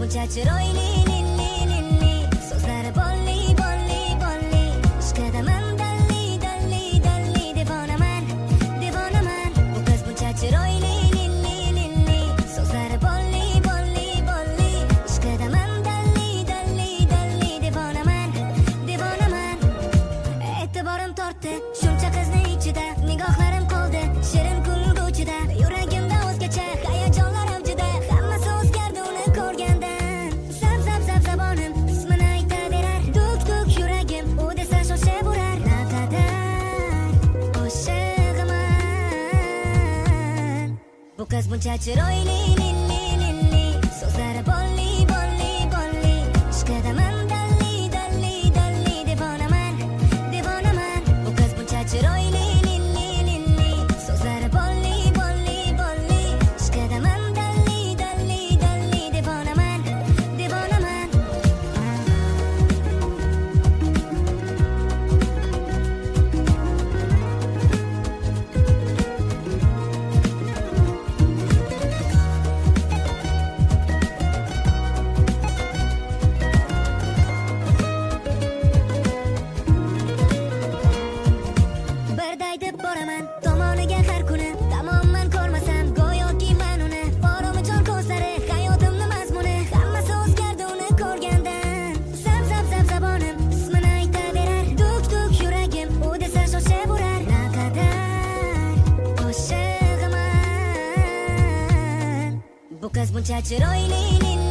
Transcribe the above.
buncha chiroyli lilli lilli, so'zlari bolli bolli bolli, ishqadaman dalli dalli dalli, devonaman devonaman. Bu qiz buncha chiroyli lilli lilli, so'zlari bolli bolli bolli, ishqadaman dalli dalli dalli, devonaman devonaman. E'tiborim tortdi shuncha qizni ichida, nigohlarim qoldi shirin kulguchida, yuragimda o'zgacha hayajonlar avjida, hammasi o'zgardi uni ko'rgandan. Zab zab zab zabonim ismini aytaverar, duk duk yuragim u desa shoshib urar. Naqadar oshiqman, bu qiz buncha chiroyli lilli lilli, so'zlari bolli bolli bolli, ishqadaman dalli dalli dalli, devonaman devonaman. Bu qiz buncha chiroyli lilli lilli, so'zlari bolli bolli bolli, ishqadaman dalli dalli dalli, devonaman devonaman. Birday deb boraman tomoniga har kuni, tamomman ko'rmasam go'yoki men uni. Borimijon ko'zlari hayotimni mazmuni, hammasi o'zgardi uni ko'rgandan. Zab zab zab zabonim ismini aytaverar, duk duk yuragim u desa shoshib urar. Naqadar oshiqman, bu qiz buncha chiroyli lilli